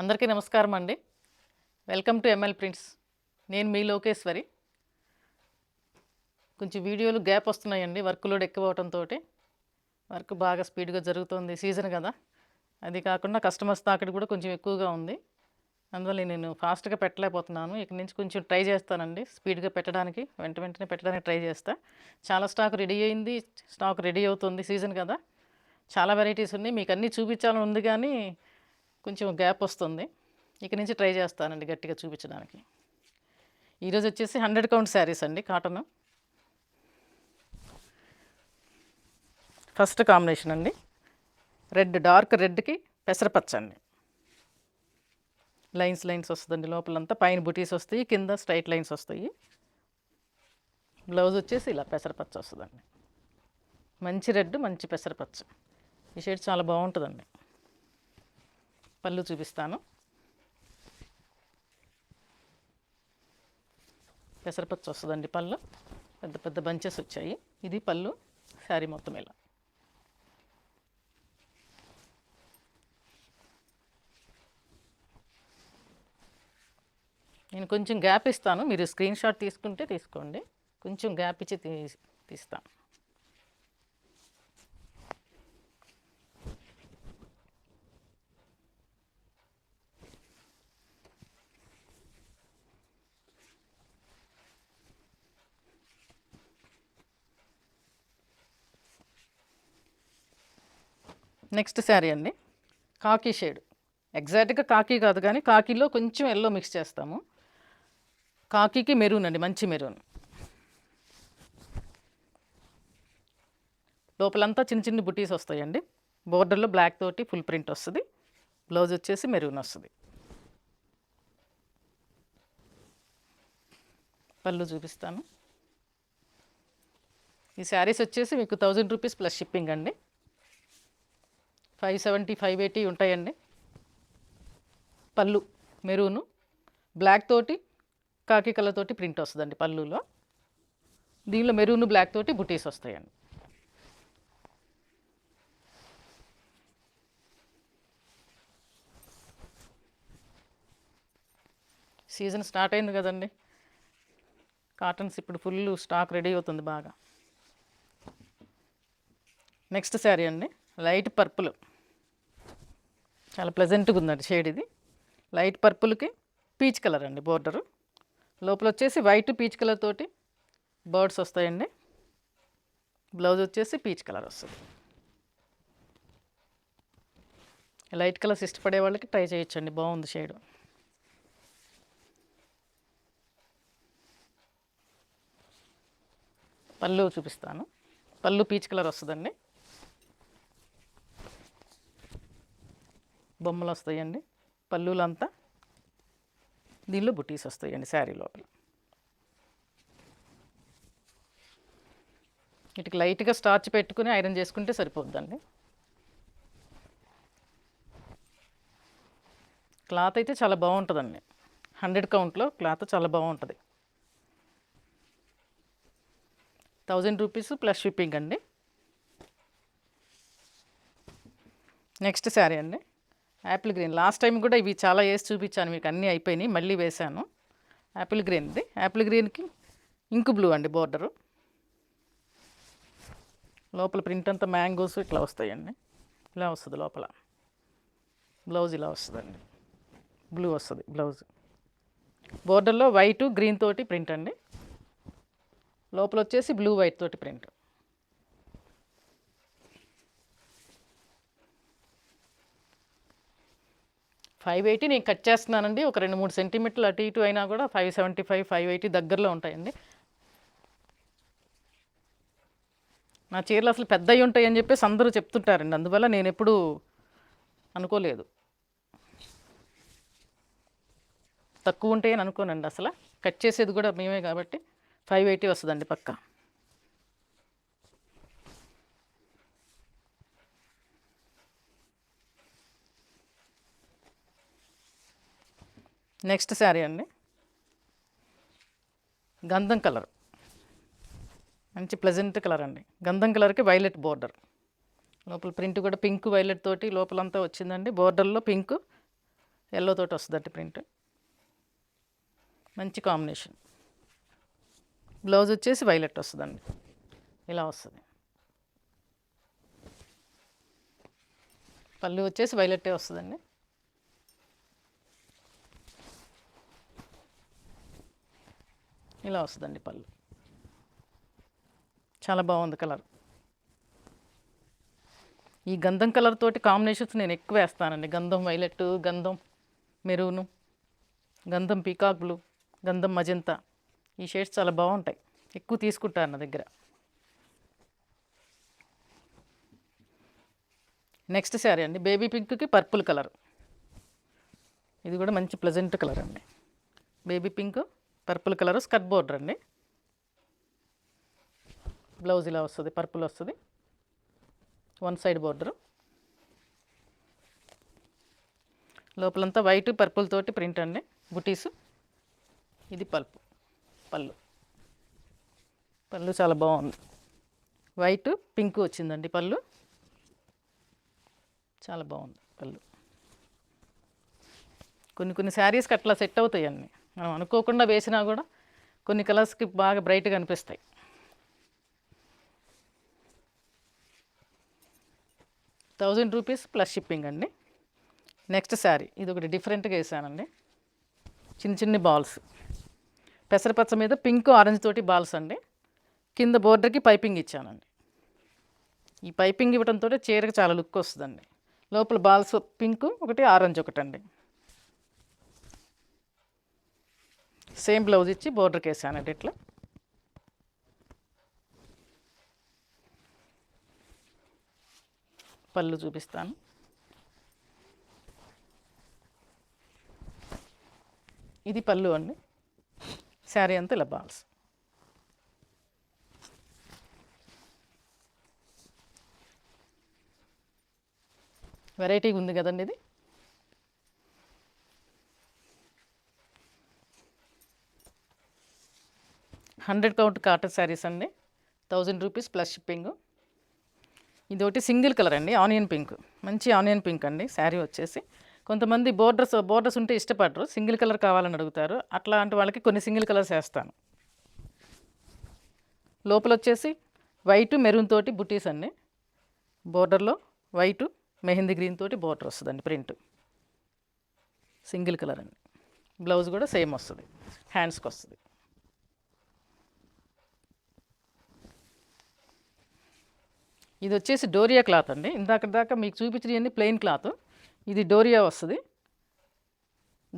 అందరికీ నమస్కారం అండి. Welcome to ML prints. నేను మీ లోకేశ్వరి. కొంచెం వీడియోలు గ్యాప్ వస్తున్నాయండి, వర్క్ లోడ్ ఎక్కువ అవడంతో. వర్క్ బాగా స్పీడ్గా జరుగుతుంది, సీజన్ కదా. అది కాకుండా కస్టమర్స్ తాకిడి కూడా కొంచెం ఎక్కువగా ఉంది. అందువల్ల నేను ఫాస్ట్గా పెట్టలేకపోతున్నాను. ఇక నుంచి కొంచెం ట్రై చేస్తానండి, స్పీడ్గా పెట్టడానికి, వెంటనే పెట్టడానికి ట్రై చేస్తా. చాలా స్టాక్ రెడీ అయింది, స్టాక్ రెడీ అవుతుంది, సీజన్ కదా. చాలా వెరైటీస్ ఉన్నాయి, మీకు అన్నీ చూపించాలని ఉంది కానీ కొంచెం గ్యాప్ వస్తుంది. ఇక నుంచి ట్రై చేస్తానండి గట్టిగా చూపించడానికి. ఈరోజు వచ్చేసి 100 కౌంట్ శారీస్ అండి, కాటన్. ఫస్ట్ కాంబినేషన్ అండి, రెడ్, డార్క్ రెడ్కి పెసరపచ్చ అండి. లైన్స్ వస్తుందండి లోపలంతా, పైన బుటీస్ వస్తాయి, కింద స్ట్రైట్ లైన్స్ వస్తాయి. బ్లౌజ్ వచ్చేసి ఇలా పెసరపచ్చ వస్తుందండి. మంచి రెడ్, మంచి పెసరపచ్చ. ఈ షేడ్ చాలా బాగుంటుందండి. పళ్ళు చూపిస్తాను. పెసరపచ్చ వస్తుందండి పళ్ళు, పెద్ద పెద్ద బంచెస్ వచ్చాయి. ఇది పళ్ళు, శారీ మొత్తం ఇలా. నేను కొంచెం గ్యాప్ ఇస్తాను, మీరు స్క్రీన్ షాట్ తీసుకుంటే తీసుకోండి. కొంచెం గ్యాప్ ఇచ్చి తీస్తాను. నెక్స్ట్ శారీ అండి, కాకి షేడ్. ఎగ్జాక్ట్గా కాకి కాదు కానీ కాకిలో కొంచెం ఎల్లో మిక్స్ చేస్తాము. కాకికి మెరూన్ అండి, మంచి మెరూన్. లోపలంతా చిన్న చిన్న బుటీస్ వస్తాయండి. బోర్డర్లో బ్లాక్ తోటి ఫుల్ ప్రింట్ వస్తుంది. బ్లౌజ్ వచ్చేసి మెరూన్ వస్తుంది. పళ్ళు చూపిస్తాను. ఈ శారీస్ వచ్చేసి మీకు 1000 రూపీస్ ప్లస్ షిప్పింగ్ అండి. 570, 580 ఉంటాయండి. పళ్ళు మెరూను, బ్లాక్ తోటి కాకి కలర్ తోటి ప్రింట్ వస్తుందండి పళ్ళులో. దీనిలో మెరూన్ బ్లాక్ తోటి బుటీస్ వస్తాయండి. సీజన్ స్టార్ట్ అయింది కదండి, కాటన్స్ ఇప్పుడు ఫుల్ స్టాక్ రెడీ అవుతుంది బాగా. నెక్స్ట్ శారీ అండి, లైట్ పర్పుల్. చాలా ప్లెజెంట్గా ఉందండి షేడ్ ఇది. లైట్ పర్పుల్కి పీచ్ కలర్ అండి బోర్డరు. లోపల వచ్చేసి వైట్ పీచ్ కలర్ తోటి బర్డ్స్ వస్తాయండి. బ్లౌజ్ వచ్చేసి పీచ్ కలర్ వస్తుంది. లైట్ కలర్స్ ఇష్టపడే వాళ్ళకి ట్రై చేయొచ్చండి, బాగుంది షేడ్. పళ్ళు చూపిస్తాను. పళ్ళు పీచ్ కలర్ వస్తుందండి. బొమ్మలు వస్తాయండి పళ్ళులంతా. దీనిలో బుటీస్ వస్తాయండి శారీ లోపల. వీటికి లైట్గా స్టార్చ్ పెట్టుకుని ఐరన్ చేసుకుంటే సరిపోద్దండి. క్లాత్ అయితే చాలా బాగుంటుందండి. 100 కౌంట్లో క్లాత్ చాలా బాగుంటుంది. 1000 రూపీస్ ప్లస్ షిప్పింగ్ అండి. నెక్స్ట్ శారీ అండి, యాపిల్ గ్రీన్. లాస్ట్ టైం కూడా ఇవి చాలా వేసి చూపించాను మీకు, అన్నీ అయిపోయినాయి, మళ్ళీ వేశాను. యాపిల్ గ్రీన్ది. యాపిల్ గ్రీన్కి ఇంకు బ్లూ అండి బోర్డరు. లోపల ప్రింట్ అంతా మ్యాంగోస్ ఇట్లా వస్తాయండి. ఇలా వస్తుంది లోపల. బ్లౌజ్ ఇలా వస్తుందండి, బ్లూ వస్తుంది బ్లౌజ్. బోర్డర్లో వైట్ గ్రీన్ తోటి ప్రింట్ అండి. లోపల వచ్చేసి బ్లూ వైట్ తోటి ప్రింట్. $580 నేను కట్ చేస్తున్నానండి. ఒక 2-3 సెంటీమీటర్లు అటు ఇటు అయినా కూడా 575, 580 దగ్గరలో ఉంటాయండి. నా చీరలు అసలు పెద్దవి ఉంటాయని చెప్పేసి అందరూ చెప్తుంటారండి, అందువల్ల నేను ఎప్పుడూ అనుకోలేదు తక్కువ ఉంటాయని అనుకోనండి. అసలు కట్ చేసేది కూడా మేమే కాబట్టి 580 వస్తుందండి పక్కా. నెక్స్ట్ శారీ అండి, గంధం కలర్. మంచి ప్లెజెంట్ కలర్ అండి. గంధం కలర్కి వైలెట్ బోర్డర్. లోపల ప్రింట్ కూడా పింక్ వైలెట్ తోటి లోపలంతా వచ్చిందండి. బోర్డర్లో పింక్, ఎల్లో తోటి వస్తుందండి ప్రింట్, మంచి కాంబినేషన్. బ్లౌజ్ వచ్చేసి వైలెట్ వస్తుందండి, ఇలా వస్తుంది. పళ్ళు వచ్చేసి వైలెట్టే వస్తుందండి. ఇలా వస్తుందండి పళ్ళు, చాలా బాగుంది కలర్. ఈ గంధం కలర్ తోటి కాంబినేషన్స్ నేను ఎక్కువ వేస్తానండి. గంధం వైలెట్, గంధం మెరూను, గంధం పీకాక్ బ్లూ, గంధం మజంతా, ఈ షేడ్స్ చాలా బాగుంటాయి, ఎక్కువ తీసుకుంటారు నా దగ్గర. నెక్స్ట్ శారీ అండి, బేబీ పింక్కి పర్పుల్ కలర్. ఇది కూడా మంచి ప్లెజెంట్ కలర్ అండి. Baby pink purple colour, skirt border అండి. బ్లౌజ్ ఇలా వస్తుంది, పర్పుల్ వస్తుంది, వన్ సైడ్ బోర్డరు. లోపలంతా వైట్ పర్పుల్ తోటి ప్రింట్ అండి, బుటీసు. ఇది పళ్ళు చాలా బాగుంది, వైట్ పింక్ వచ్చిందండి పళ్ళు, చాలా బాగుంది పళ్ళు. కొన్ని శారీస్కి అట్లా సెట్ అవుతాయండి, మనం అనుకోకుండా వేసినా కూడా కొన్ని కలర్స్కి బాగా బ్రైట్గా అనిపిస్తాయి. ₹1000 ప్లస్ షిప్పింగ్ అండి. నెక్స్ట్ శారీ, ఇది ఒకటి డిఫరెంట్గా వేసానండి. చిన్న బాల్స్, పెసరపచ్చ మీద పింక్ ఆరెంజ్ తోటి బాల్స్ అండి. కింద బోర్డర్కి పైపింగ్ ఇచ్చానండి. ఈ పైపింగ్ ఇవ్వడంతో చీరకు చాలా లుక్ వస్తుందండి. లోపల బాల్స్ పింక్ ఒకటి, ఆరెంజ్ ఒకటండి. సేమ్ బ్లౌజ్ ఇచ్చి బోర్డర్కి వేసానండి. ఇట్లా పళ్ళు చూపిస్తాను. ఇది పళ్ళు అండి. శారీ అంతా ఇలా బాల్స్. వెరైటీగా ఉంది కదండి ఇది. హండ్రెడ్ కౌంట్ కాటన్ శారీస్ అండి, ₹1000 ప్లస్ షిప్పింగ్. ఇది ఒకటి సింగిల్ కలర్ అండి, ఆనియన్ పింక్, మంచి ఆనియన్ పింక్ అండి. శారీ వచ్చేసి కొంతమంది బోర్డర్స్ ఉంటే ఇష్టపడరు, సింగిల్ కలర్ కావాలని అడుగుతారు. అట్లాంటి వాళ్ళకి కొన్ని సింగిల్ కలర్స్ వేస్తాను. లోపల వచ్చేసి వైట్ మెరూన్ తోటి బుటీస్ అండి. బోర్డర్లో వైటు మెహందీ గ్రీన్ తోటి బోర్డర్ వస్తుందండి, ప్రింట్ సింగిల్ కలర్ అండి. బ్లౌజ్ కూడా సేమ్ వస్తుంది, హ్యాండ్స్కి వస్తుంది. ఇది వచ్చేసి డోరియా క్లాత్ అండి. దాకా మీకు చూపించినవన్నీ ప్లెయిన్ క్లాత్, ఇది డోరియా వస్తుంది.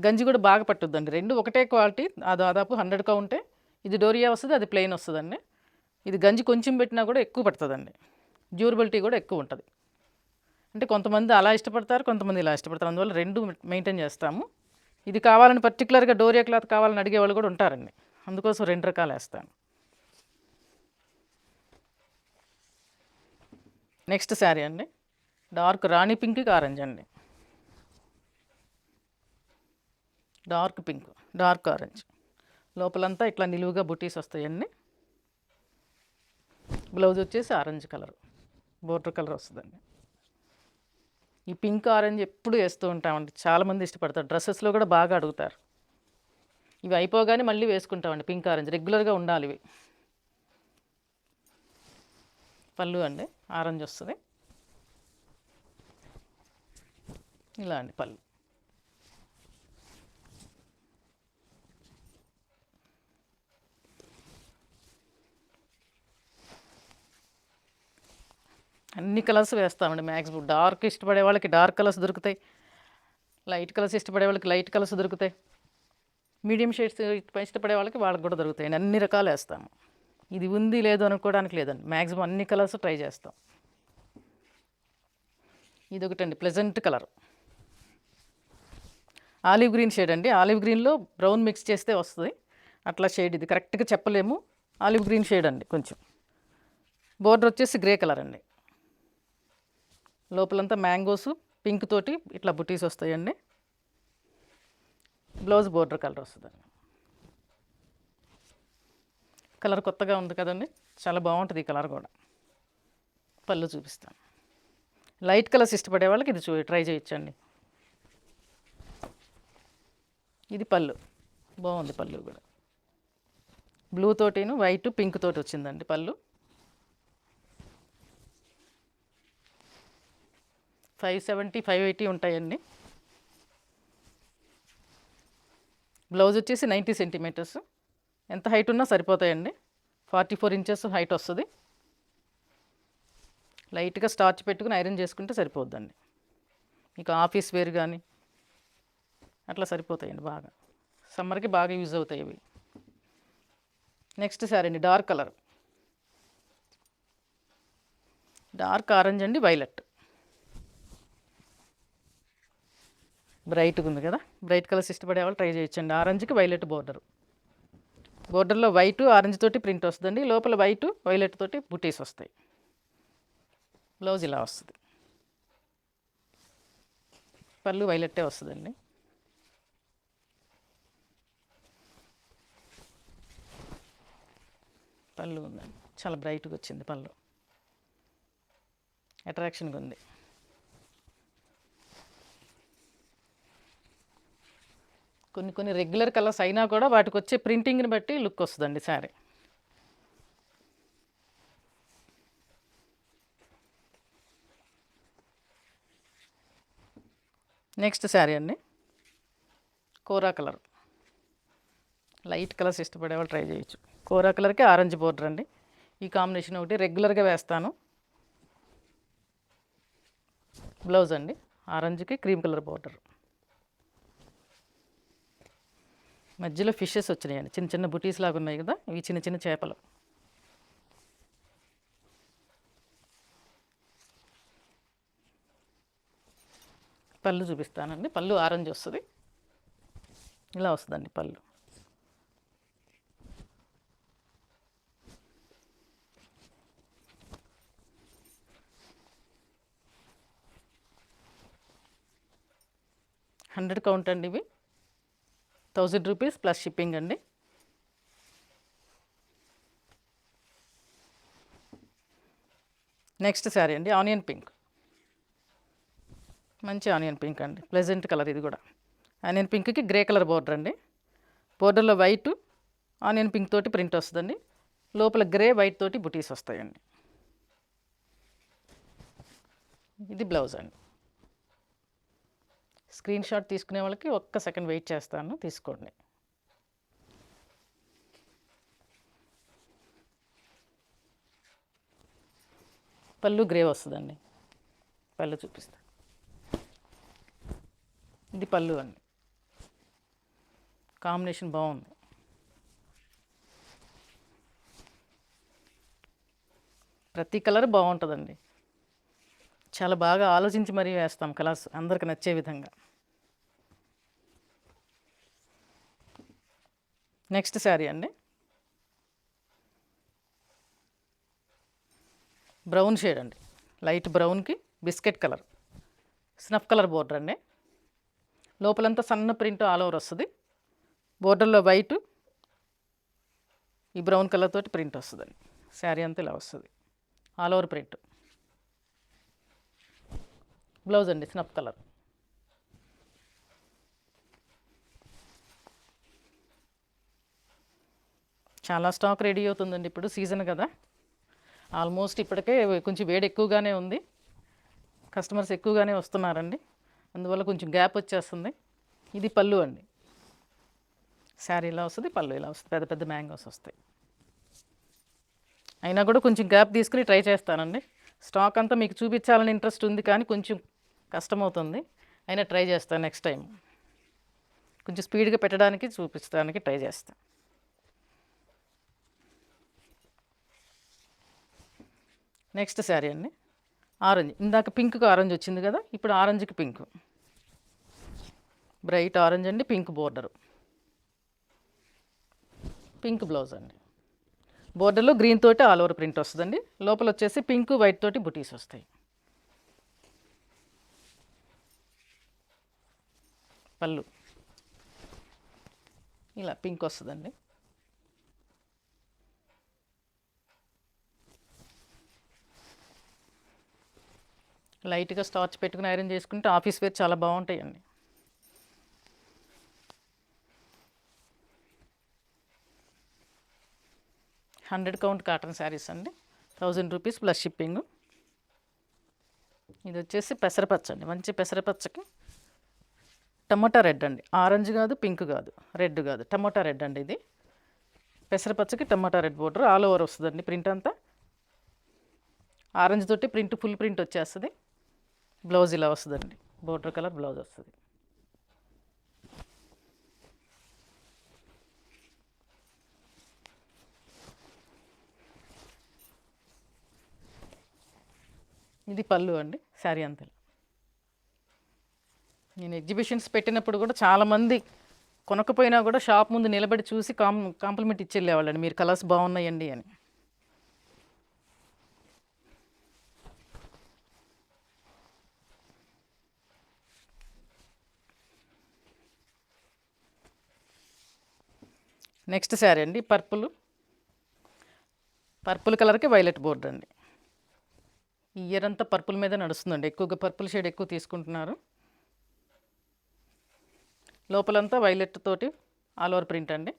గంజి కూడా బాగా పట్టుద్దండి, రెండు ఒకటే క్వాలిటీ. దాదాపు 100 ఉంటే ఇది డోరియా వస్తుంది, అది ప్లెయిన్ వస్తుందండి. ఇది గంజి కొంచెం పెట్టినా కూడా ఎక్కువ పడుతుందండి, డ్యూరబిలిటీ కూడా ఎక్కువ ఉంటుంది. అంటే కొంతమంది అలా ఇష్టపడతారు, కొంతమంది ఇలా ఇష్టపడతారు, అందువల్ల రెండు మెయింటైన్ చేస్తాము. ఇది కావాలని పర్టికులర్గా డోరియా క్లాత్ కావాలని అడిగే వాళ్ళు కూడా ఉంటారండి, అందుకోసం 2 రకాలు వేస్తాను. నెక్స్ట్ శారీ అండి, డార్క్ రాణి పింక్కి ఆరెంజ్ అండి. డార్క్ పింక్, డార్క్ ఆరెంజ్, లోపలంతా ఇట్లా నిలువుగా బుటీస్ వస్తాయండి. బ్లౌజ్ వచ్చేసి ఆరెంజ్ కలర్, బోర్డర్ కలర్ వస్తుందండి. ఈ పింక్ ఆరెంజ్ ఎప్పుడు వేస్తూ ఉంటామండి, చాలామంది ఇష్టపడతారు, డ్రెస్సెస్లో కూడా బాగా అడుగుతారు. ఇవి అయిపోగానే మళ్ళీ వేసుకుంటామండి, పింక్ ఆరెంజ్ రెగ్యులర్గా ఉండాలి ఇవి. పళ్ళు అండి ఆరెంజ్ వస్తుంది, ఇలా అండి పళ్ళు. అన్ని కలర్స్ వేస్తామండి మ్యాక్సిమం. డార్క్ ఇష్టపడే వాళ్ళకి డార్క్ కలర్స్ దొరుకుతాయి, లైట్ కలర్స్ ఇష్టపడే వాళ్ళకి లైట్ కలర్స్ దొరుకుతాయి, మీడియం షేడ్స్ ఇష్టపడే వాళ్ళకి కూడా దొరుకుతాయండి. అన్ని రకాలు వేస్తాము. ఇది ఉంది లేదు అనుకోవడానికి లేదండి, మ్యాక్సిమం అన్ని కలర్స్ ట్రై చేస్తాం. ఇది ఒకటండి pleasant colour, olive green shade అండి. ఆలివ్ గ్రీన్లో బ్రౌన్ మిక్స్ చేస్తే వస్తుంది, అట్లా షేడ్ ఇది కరెక్ట్గా చెప్పలేము. ఆలివ్ గ్రీన్ షేడ్ అండి కొంచెం. బోర్డర్ వచ్చేసి గ్రే కలర్ అండి. లోపలంతా మ్యాంగోస్ పింక్ తోటి ఇట్లా బుటీస్ వస్తాయండి. బ్లౌజ్ బోర్డర్ కలర్ వస్తుందండి. కలర్ కొత్తగా ఉంది కదండి, చాలా బాగుంటుంది ఈ కలర్ కూడా. పళ్ళు చూపిస్తాను. లైట్ కలర్స్ ఇష్టపడే వాళ్ళకి ఇది ట్రై చేయొచ్చండి. ఇది పళ్ళు, బాగుంది పళ్ళు కూడా. బ్లూ తోటిను వైట్ పింక్ తోటి వచ్చిందండి పళ్ళు. 570 580 ఉంటాయండి. బ్లౌజ్ వచ్చేసి 90 సెంటీమీటర్స్. ఎంత హైట్ ఉన్నా సరిపోతాయండి. 44 ఇంచెస్ హైట్ వస్తుంది. లైట్గా స్టార్చ్ పెట్టుకుని ఐరన్ చేసుకుంటే సరిపోద్దండి. మీకు ఆఫీస్ వేర్ కానీ అట్లా సరిపోతాయండి. బాగా సమ్మర్కి బాగా యూజ్ అవుతాయి ఇవి. నెక్స్ట్ శారీ అండి, డార్క్ కలర్, డార్క్ ఆరెంజ్ అండి, వైలెట్. బ్రైట్గా ఉంది కదా, బ్రైట్ కలర్స్ ఇష్టపడే వాళ్ళు ట్రై చేయొచ్చండి. ఆరెంజ్కి వైలెట్ బోర్డర్, బోర్డర్లో వైట్ ఆరెంజ్ తోటి ప్రింట్ వస్తుందండి. లోపల వైట్ వైలెట్ తోటి బుటీస్ వస్తాయి. బ్లౌజ్ ఇలా వస్తుంది. పళ్ళు వైలెట్టే వస్తుందండి. పళ్ళు ఉందండి, చాలా బ్రైట్గా వచ్చింది పళ్ళు, అట్రాక్షన్గా ఉంది. కొన్ని రెగ్యులర్ కలర్స్ అయినా కూడా వాటికి వచ్చే ప్రింటింగ్ని బట్టి లుక్ వస్తుందండి శారీ. నెక్స్ట్ శారీ అండి, కోరా కలర్. లైట్ కలర్స్ ఇష్టపడే వాళ్ళు ట్రై చేయొచ్చు. కోరా కలర్కి ఆరెంజ్ బోర్డర్ అండి. ఈ కాంబినేషన్ ఒకటి రెగ్యులర్గా వేస్తాను. బ్లౌజ్ అండి, ఆరెంజ్కి క్రీమ్ కలర్ బోర్డర్. మధ్యలో ఫిషెస్ వచ్చినాయండి, చిన్న చిన్న బుటీస్ లాగా ఉన్నాయి కదా, ఇవి చిన్న చిన్న చేపలు. పళ్ళు చూపిస్తానండి. పళ్ళు ఆరెంజ్ వస్తుంది, ఇలా వస్తుందండి పళ్ళు. $100 కౌంట్ అండి. ఇవి 1000 రూపీస్ ప్లస్ షిప్పింగ్ అండి. నెక్స్ట్ శారీ అండి, ఆనియన్ పింక్. మంచి ఆనియన్ పింక్ అండి, ప్లెజెంట్ కలర్ ఇది కూడా. ఆనియన్ పింక్కి గ్రే కలర్ బోర్డర్ అండి. బోర్డర్లో వైట్ ఆనియన్ పింక్ తోటి ప్రింట్ వస్తుందండి. లోపల గ్రే వైట్ తోటి బుటీస్ వస్తాయండి. ఇది బ్లౌజ్ అండి. స్క్రీన్ షాట్ తీసుకునే వాళ్ళకి ఒక్క సెకండ్ వెయిట్ చేస్తాను, తీసుకోండి. పళ్ళు గ్రే వస్తుందండి. పళ్ళు చూపిస్తాను. ఇది పళ్ళు అండి, కాంబినేషన్ బాగుంది. ప్రతి కలర్ బాగుంటుందండి. చాలా బాగా ఆలోచించి మరీ వేస్తాం కలర్స్ అందరికి నచ్చే విధంగా. నెక్స్ట్ శారీ అండి, బ్రౌన్ షేడ్ అండి. లైట్ బ్రౌన్కి biscuit colour, snuff colour border అండి. లోపలంతా సన్న ప్రింట్ ఆల్ ఓవర్ వస్తుంది. బోర్డర్లో వైట్ ఈ బ్రౌన్ కలర్ తోటి ప్రింట్ వస్తుందండి. శారీ అంతా ఇలా వస్తుంది, ఆల్ ఓవర్ ప్రింట్. బ్లౌజ్ అండి, స్నఫ్ కలర్. చాలా స్టాక్ రెడీ అవుతుందండి, ఇప్పుడు సీజన్ కదా. ఆల్మోస్ట్ ఇప్పటికే కొంచెం వేడి ఎక్కువగానే ఉంది, కస్టమర్స్ ఎక్కువగానే వస్తున్నారండి. అందువల్ల కొంచెం గ్యాప్ వచ్చేస్తుంది. ఇది పళ్ళు అండి. శారీ ఇలా వస్తుంది, పళ్ళు ఇలా వస్తుంది, పెద్ద పెద్ద మ్యాంగోస్ వస్తాయి. అయినా కూడా కొంచెం గ్యాప్ తీసుకుని ట్రై చేస్తానండి. స్టాక్ అంతా మీకు చూపించాలని ఇంట్రెస్ట్ ఉంది, కానీ కొంచెం కష్టమవుతుంది. అయినా ట్రై చేస్తాను నెక్స్ట్ టైం. కొంచెం స్పీడ్గా పెట్టడానికి చూపించడానికి ట్రై చేస్తాను. నెక్స్ట్ శారీ అండి, ఆరెంజ్. ఇందాక పింక్కి ఆరెంజ్ వచ్చింది కదా, ఇప్పుడు ఆరెంజ్కి పింక్. బ్రైట్ ఆరెంజ్ అండి, పింక్ బోర్డరు, పింక్ బ్లౌజ్ అండి. బోర్డర్లో గ్రీన్ తోటి ఆల్ ఓవర్ ప్రింట్ వస్తుందండి. లోపల వచ్చేసి పింక్ వైట్ తోటి బుటీస్ వస్తాయి. పళ్ళు ఇలా పింక్ వస్తుందండి. లైట్గా స్టార్చ్ పెట్టుకుని ఐరన్ చేసుకుంటే ఆఫీస్ వేర్ చాలా బాగుంటాయండి. 100 కౌంట్ కాటన్ శారీస్ అండి, 1000 రూపీస్ ప్లస్ షిప్పింగ్. ఇది వచ్చేసి పెసరపచ్చ అండి, మంచి పెసరపచ్చకి టమోటా రెడ్ అండి, ఆరెంజ్ కాదు, పింక్ కాదు, రెడ్ కాదు, టమోటా రెడ్ అండి. ఇది పెసరపచ్చకి tomato red border all over వస్తుందండి. ప్రింట్ అంతా ఆరెంజ్ తోటి ప్రింట్, ఫుల్ ప్రింట్ వచ్చేస్తుంది. బ్లౌజ్ ఇలా వస్తుందండి, బోర్డర్ కలర్ బ్లౌజ్ వస్తుంది. ఇది పళ్ళు అండి, శారీ అంతా. నేను ఎగ్జిబిషన్స్ పెట్టినప్పుడు కూడా చాలామంది కొనకపోయినా కూడా షాప్ ముందు నిలబడి చూసి కాంప్లిమెంట్ ఇచ్చి వెళ్ళేవాళ్ళండి, మీరు కలర్స్ బాగున్నాయండి అని. నెక్స్ట్ శారీ అండి, పర్పుల్ కలర్కి వైలెట్ బోర్డర్ అండి. ఈ ఇయర్ అంతా పర్పుల్ మీద నడుస్తుందండి, ఎక్కువగా పర్పుల్ షేడ్ ఎక్కువ తీసుకుంటున్నారు. లోపలంతా వైలెట్ తోటి ఆల్ ఓవర్ ప్రింట్ అండి,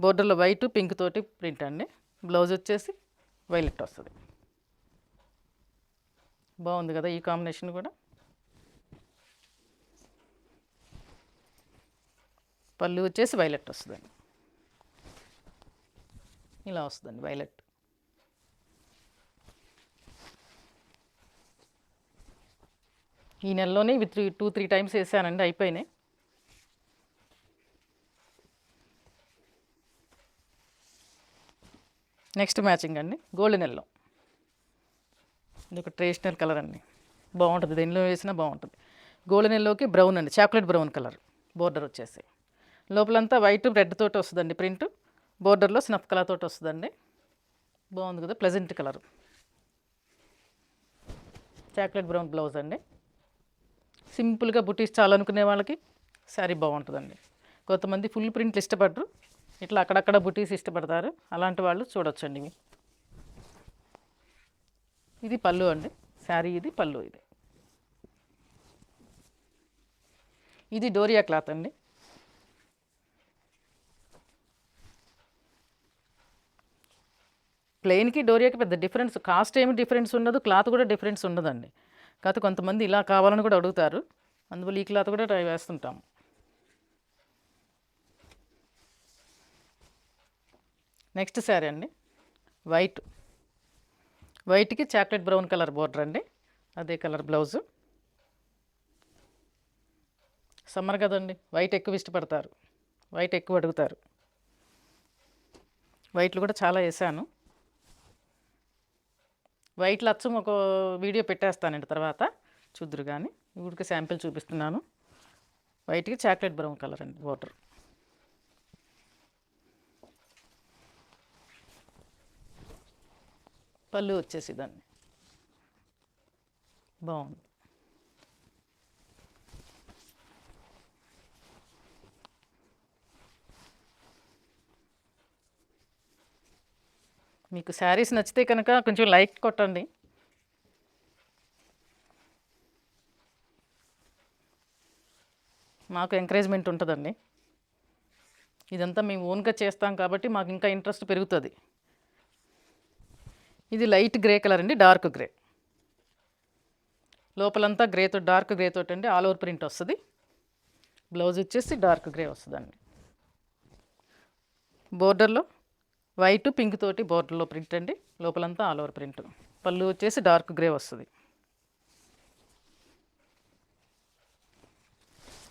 బోర్డర్లో వైట్ పింక్ తోటి ప్రింట్ అండి. బ్లౌజ్ వచ్చేసి వైలెట్ వస్తుంది. బాగుంది కదా ఈ కాంబినేషన్ కూడా. పళ్ళు వచ్చేసి వైలెట్ వస్తుందండి, ఇలా వస్తుందండి వైలెట్. ఈ నెలలోనే ఇవి 2-3 టైమ్స్ వేసానండి, అయిపోయినాయి. నెక్స్ట్ మ్యాచింగ్ అండి, గోల్డెన్ ఎల్లో. ఇది ఒక ట్రెడిషనల్ కలర్ అండి, బాగుంటుంది, దేనిలో వేసినా బాగుంటుంది. గోల్డెన్ ఎల్లోకి బ్రౌన్ అండి, చాక్లెట్ బ్రౌన్ కలర్ బోర్డర్ వచ్చేసి. లోపలంతా వైట్ రెడ్ తోటి వస్తుందండి ప్రింట్, బోర్డర్లో స్నఫ్ కలర్ తోటి వస్తుందండి. బాగుంది కదా, pleasant colour. Chocolate brown blouse అండి. సింపుల్గా బుటీస్ చాలనుకునే వాళ్ళకి శారీ బాగుంటుందండి. కొంతమంది ఫుల్ ప్రింట్లు ఇష్టపడరు, ఇట్లా అక్కడక్కడ బుటీస్ ఇష్టపడతారు, అలాంటి వాళ్ళు చూడొచ్చండి ఇవి. ఇది పళ్ళు అండి, శారీ ఇది పళ్ళు. ఇది డోరియా క్లాత్ అండి. ప్లెయిన్కి డోరియాకి పెద్ద డిఫరెన్స్, కాస్ట్ ఏమి డిఫరెన్స్ ఉండదు, క్లాత్ కూడా డిఫరెన్స్ ఉండదండి. కాకపోతే కొంతమంది ఇలా కావాలని కూడా అడుగుతారు, అందువల్ల ఈ క్లాత్ కూడా ట్రై వేస్తుంటాం. నెక్స్ట్ శారీ అండి, వైట్కి చాక్లెట్ బ్రౌన్ కలర్ బోర్డర్ అండి, అదే కలర్ బ్లౌజు. సమ్మర్ కదండి, వైట్ ఎక్కువ ఇష్టపడతారు, వైట్ ఎక్కువ అడుగుతారు. వైట్లు కూడా చాలా వేసాను. వైట్లో అచ్చం ఒక వీడియో పెట్టేస్తానండి తర్వాత, చూద్దరు కానీ ఊరికి శాంపిల్ చూపిస్తున్నాను. వైట్కి చాక్లెట్ బ్రౌన్ కలర్ అండి బోర్డర్. పళ్ళు వచ్చేసి దాన్ని బాగుంది. మీకు శారీస్ నచ్చితే కనుక కొంచెం లైక్ కొట్టండి. మాకు ఎంకరేజ్మెంట్ ఉంటుందండి. ఇదంతా మేము ఓన్గా చేస్తాం కాబట్టి మాకు ఇంకా ఇంట్రెస్ట్ పెరుగుతుంది. ఇది లైట్ గ్రే కలర్ అండి, డార్క్ గ్రే. లోపలంతా గ్రేతో, డార్క్ గ్రే తోటి అండి ఆల్ ఓవర్ ప్రింట్ వస్తుంది. బ్లౌజ్ వచ్చేసి డార్క్ గ్రే వస్తుందండి. బోర్డర్లో వైట్ పింక్ తోటి బోర్డర్లో ప్రింట్ అండి, లోపలంతా ఆల్ ఓవర్ ప్రింట్. పళ్ళు వచ్చేసి డార్క్ గ్రే వస్తుంది.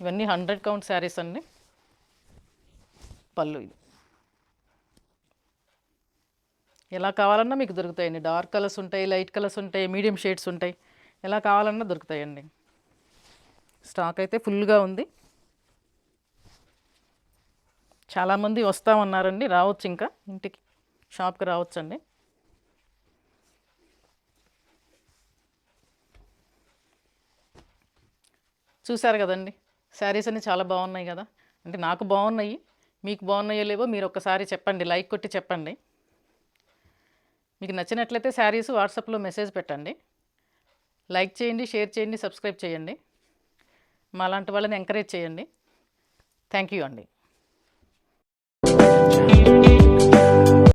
ఇవన్నీ 100 కౌంట్ శారీస్ అండి. పళ్ళు ఇది ఎలా కావాలన్నా మీకు దొరుకుతాయండి. డార్క్ కలర్స్ ఉంటాయి, లైట్ కలర్స్ ఉంటాయి, మీడియం షేడ్స్ ఉంటాయి, ఎలా కావాలన్నా దొరుకుతాయండి. స్టాక్ అయితే ఫుల్గా ఉంది. చాలామంది వస్తామన్నారండి, రావచ్చు, ఇంకా ఇంటికి షాప్కి రావచ్చండి. చూసారు కదండి, శారీస్ అన్నీ చాలా బాగున్నాయి కదా. అంటే నాకు బాగున్నాయి, మీకు బాగున్నాయో లేవో మీరు ఒక్కసారి చెప్పండి, లైక్ కొట్టి చెప్పండి. మీకు నచ్చినట్లయితే శారీస్ వాట్సాప్లో మెసేజ్ పెట్టండి. లైక్ చేయండి, షేర్ చేయండి, సబ్స్క్రైబ్ చేయండి. మా లాంటి వాళ్ళని ఎంకరేజ్ చేయండి. థ్యాంక్ యూ అండి.